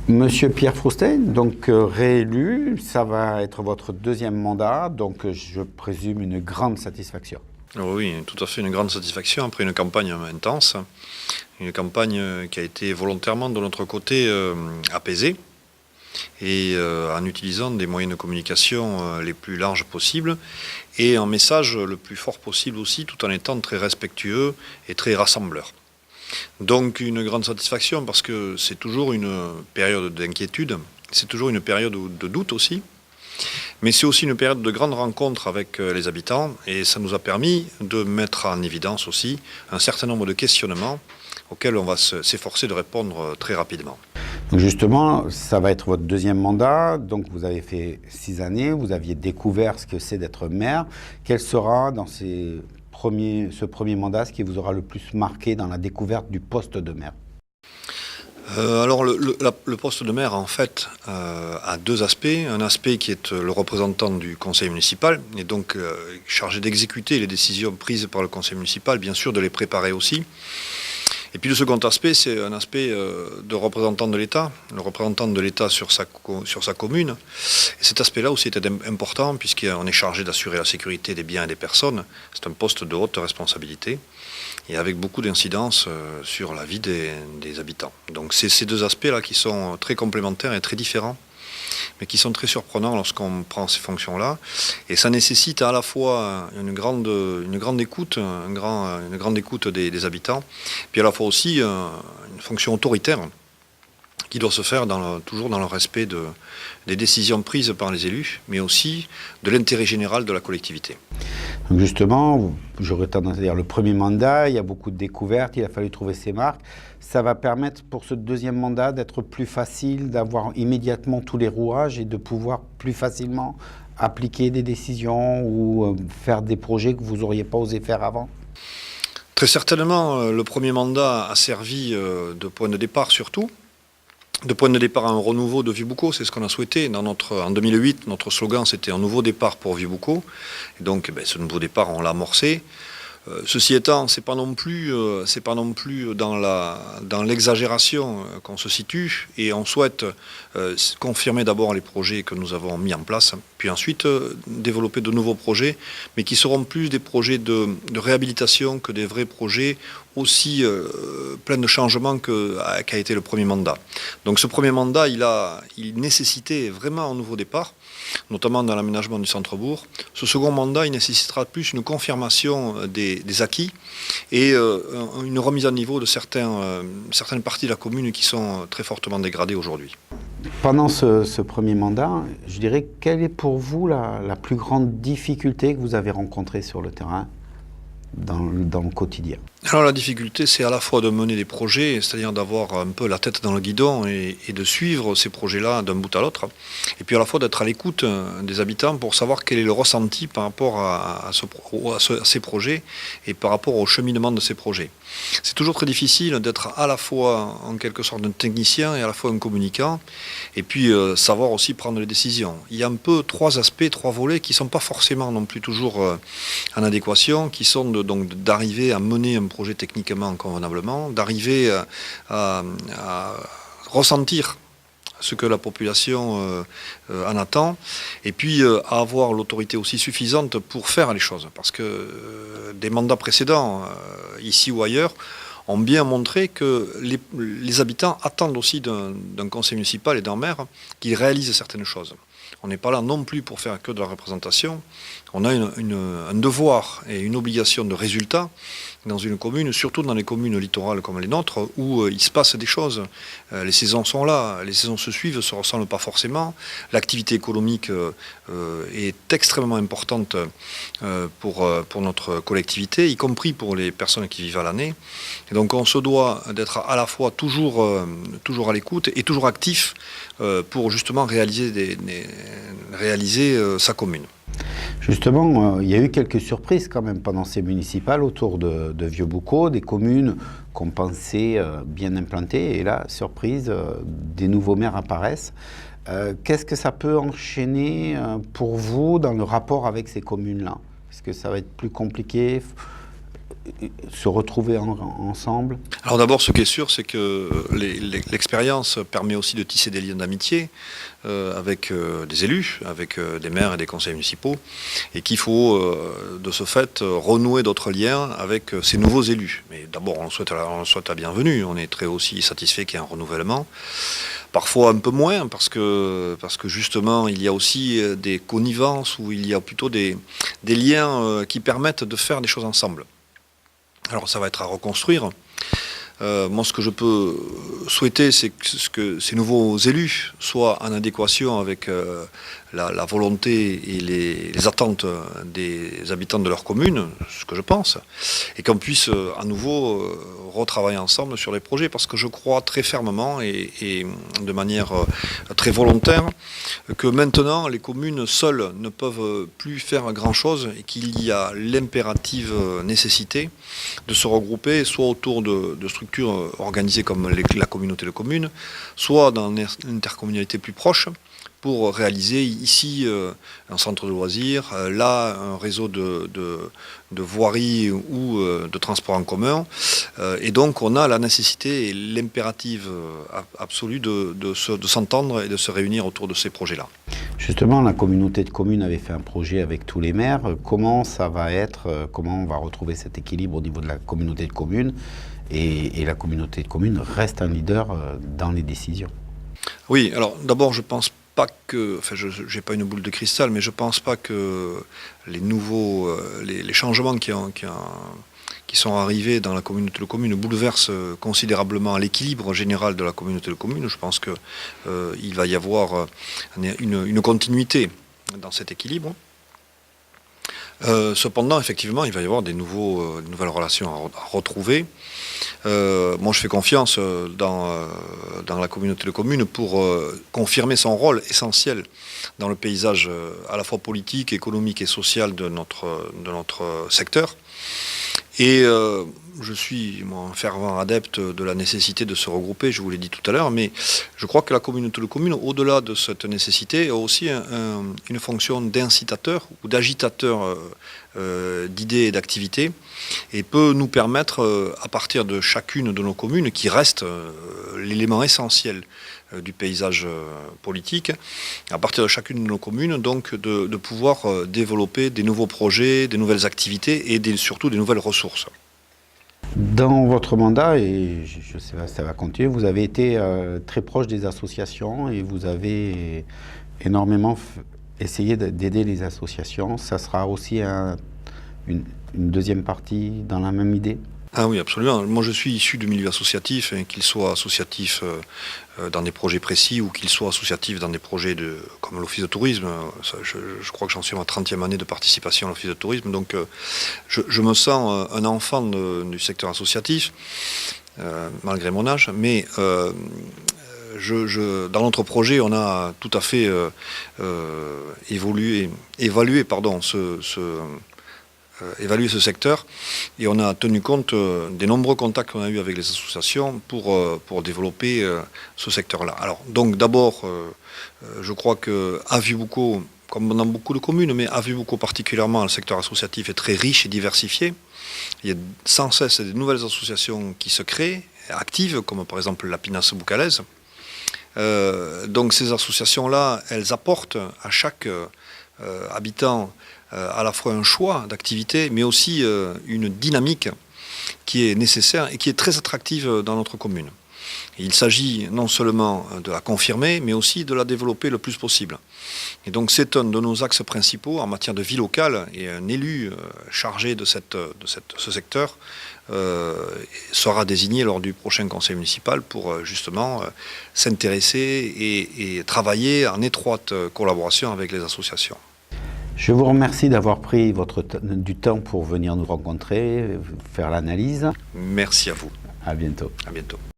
Monsieur Pierre Froustet, donc réélu, ça va être votre deuxième mandat, donc je présume une grande satisfaction. Oui, tout à fait une grande satisfaction après une campagne intense, une campagne qui a été volontairement de notre côté apaisée et en utilisant des moyens de communication les plus larges possibles et un message le plus fort possible aussi, tout en étant très respectueux et très rassembleur. Donc une grande satisfaction parce que c'est toujours une période d'inquiétude, c'est toujours une période de doute aussi, mais c'est aussi une période de grande rencontre avec les habitants et ça nous a permis de mettre en évidence aussi un certain nombre de questionnements auxquels on va s'efforcer de répondre très rapidement. Donc justement, ça va être votre deuxième mandat, donc vous avez fait 6 années, vous aviez découvert ce que c'est d'être maire. Quel sera dans ce premier mandat ce qui vous aura le plus marqué dans la découverte du poste de maire? Alors le poste de maire en fait a deux aspects. Un aspect qui est le représentant du conseil municipal et donc chargé d'exécuter les décisions prises par le conseil municipal, bien sûr de les préparer aussi. Et puis le second aspect, c'est un aspect de représentant de l'État, le représentant de l'État sur sa commune. Et cet aspect-là aussi était important puisqu'on est chargé d'assurer la sécurité des biens et des personnes. C'est un poste de haute responsabilité et avec beaucoup d'incidence sur la vie des habitants. Donc c'est ces deux aspects-là qui sont très complémentaires et très différents, mais qui sont très surprenants lorsqu'on prend ces fonctions-là. Et ça nécessite à la fois une grande écoute, une grande écoute des habitants, puis à la fois aussi une fonction autoritaire qui doit se faire toujours dans le respect des décisions prises par les élus, mais aussi de l'intérêt général de la collectivité. Donc justement, j'aurais tendance à dire le premier mandat, il y a beaucoup de découvertes, il a fallu trouver ses marques. Ça va permettre pour ce deuxième mandat d'être plus facile, d'avoir immédiatement tous les rouages et de pouvoir plus facilement appliquer des décisions ou faire des projets que vous n'auriez pas osé faire avant? Très certainement, le premier mandat a servi de point de départ surtout. De point de départ à un renouveau de Vieux-Boucau, c'est ce qu'on a souhaité. En 2008, notre slogan c'était un nouveau départ pour Vieux-Boucau. Et donc ce nouveau départ, on l'a amorcé. Ceci étant, c'est pas non plus dans l'exagération qu'on se situe et on souhaite confirmer d'abord les projets que nous avons mis en place, puis ensuite développer de nouveaux projets, mais qui seront plus des projets de réhabilitation que des vrais projets aussi pleins de changements qu'a été le premier mandat. Donc ce premier mandat, il nécessitait vraiment un nouveau départ, notamment dans l'aménagement du centre-bourg. Ce second mandat, il nécessitera plus une confirmation des acquis et une remise à niveau de certaines parties de la commune qui sont très fortement dégradées aujourd'hui. Pendant ce premier mandat, je dirais, quelle est pour vous la plus grande difficulté que vous avez rencontrée sur le terrain dans le quotidien? Alors la difficulté, c'est à la fois de mener des projets, c'est-à-dire d'avoir un peu la tête dans le guidon et de suivre ces projets-là d'un bout à l'autre, et puis à la fois d'être à l'écoute des habitants pour savoir quel est le ressenti par rapport à ces projets et par rapport au cheminement de ces projets. C'est toujours très difficile d'être à la fois en quelque sorte un technicien et à la fois un communicant, et puis savoir aussi prendre les décisions. Il y a un peu trois aspects, trois volets qui ne sont pas forcément non plus toujours en adéquation, qui sont donc d'arriver à mener un projet techniquement convenablement, d'arriver à ressentir ce que la population en attend, et puis à avoir l'autorité aussi suffisante pour faire les choses. Parce que des mandats précédents, ici ou ailleurs, ont bien montré que les habitants attendent aussi d'un conseil municipal et d'un maire qu'il réalise certaines choses. On n'est pas là non plus pour faire que de la représentation. On a un devoir et une obligation de résultat dans une commune, surtout dans les communes littorales comme les nôtres, où il se passe des choses. Les saisons sont là, les saisons se suivent, ne se ressemblent pas forcément. L'activité économique est extrêmement importante pour notre collectivité, y compris pour les personnes qui vivent à l'année. Et donc on se doit d'être à la fois toujours à l'écoute et toujours actif pour justement réaliser sa commune. Justement, il y a eu quelques surprises quand même pendant ces municipales autour de Vieux-Boucau, des communes qu'on pensait bien implantées, et là, surprise, des nouveaux maires apparaissent. Qu'est-ce que ça peut enchaîner pour vous dans le rapport avec ces communes-là? Est-ce que ça va être plus compliqué? se retrouver ensemble? Alors d'abord, ce qui est sûr, c'est que l'expérience permet aussi de tisser des liens d'amitié avec des élus, avec des maires et des conseils municipaux, et qu'il faut de ce fait renouer d'autres liens avec ces nouveaux élus. Mais d'abord, on souhaite la bienvenue, on est très aussi satisfait qu'il y ait un renouvellement. Parfois un peu moins, parce que justement, il y a aussi des connivences, ou il y a plutôt des liens qui permettent de faire des choses ensemble. Alors ça va être à reconstruire. Moi, ce que je peux souhaiter, c'est que ces nouveaux élus soient en adéquation avec la volonté et les attentes des habitants de leur commune, ce que je pense, et qu'on puisse à nouveau retravailler ensemble sur les projets, parce que je crois très fermement et de manière très volontaire que maintenant les communes seules ne peuvent plus faire grand-chose, et qu'il y a l'impérative nécessité de se regrouper soit autour de structures organisées comme la communauté de communes, soit dans une intercommunalité plus proche, pour réaliser ici un centre de loisirs, là un réseau de voirie ou de transport en commun. Et donc on a la nécessité et l'impérative absolue de s'entendre et de se réunir autour de ces projets-là. Justement, la communauté de communes avait fait un projet avec tous les maires. Comment ça va être, comment on va retrouver cet équilibre au niveau de la communauté de communes, et la communauté de communes reste un leader dans les décisions? Oui, alors d'abord je pense pas que, enfin je n'ai pas une boule de cristal, mais je pense pas que les nouveaux, les changements qui sont arrivés dans la communauté de communes bouleversent considérablement l'équilibre général de la communauté de communes. Je pense qu'il va y avoir une continuité dans cet équilibre. Cependant, effectivement, il va y avoir des nouvelles relations à retrouver. Moi, je fais confiance dans la communauté de communes pour confirmer son rôle essentiel dans le paysage à la fois politique, économique et social de notre secteur. Et je suis un fervent adepte de la nécessité de se regrouper, je vous l'ai dit tout à l'heure, mais je crois que la communauté de communes, au-delà de cette nécessité, a aussi une fonction d'incitateur ou d'agitateur d'idées et d'activités, et peut nous permettre, à partir de chacune de nos communes, qui reste l'élément essentiel du paysage politique, à partir de chacune de nos communes, donc de pouvoir développer des nouveaux projets, des nouvelles activités et surtout des nouvelles ressources. Dans votre mandat, et je sais pas si ça va continuer, vous avez été très proche des associations, et vous avez énormément essayé d'aider les associations. Ça sera aussi une deuxième partie dans la même idée? Ah oui, absolument. Moi, je suis issu du milieu associatif, qu'il soit associatif dans des projets précis, ou qu'il soit associatif dans des projets comme l'Office de tourisme. Je crois que j'en suis à ma 30e année de participation à l'Office de tourisme. Donc, je me sens un enfant du secteur associatif, malgré mon âge. Mais dans notre projet, on a tout à fait évalué ce secteur, et on a tenu compte des nombreux contacts qu'on a eus avec les associations pour développer ce secteur-là. Alors, donc d'abord, je crois que Avibucco, comme dans beaucoup de communes, mais Avibucco particulièrement, le secteur associatif est très riche et diversifié. Il y a sans cesse des nouvelles associations qui se créent, actives, comme par exemple la Pinasse boucalaise. Donc ces associations-là, elles apportent à chaque habitant à la fois un choix d'activité, mais aussi une dynamique qui est nécessaire et qui est très attractive dans notre commune. Et il s'agit non seulement de la confirmer, mais aussi de la développer le plus possible. Et donc c'est un de nos axes principaux en matière de vie locale, et un élu chargé de ce secteur sera désigné lors du prochain conseil municipal pour justement s'intéresser et travailler en étroite collaboration avec les associations. Je vous remercie d'avoir pris du temps pour venir nous rencontrer, faire l'analyse. Merci à vous. À bientôt. À bientôt.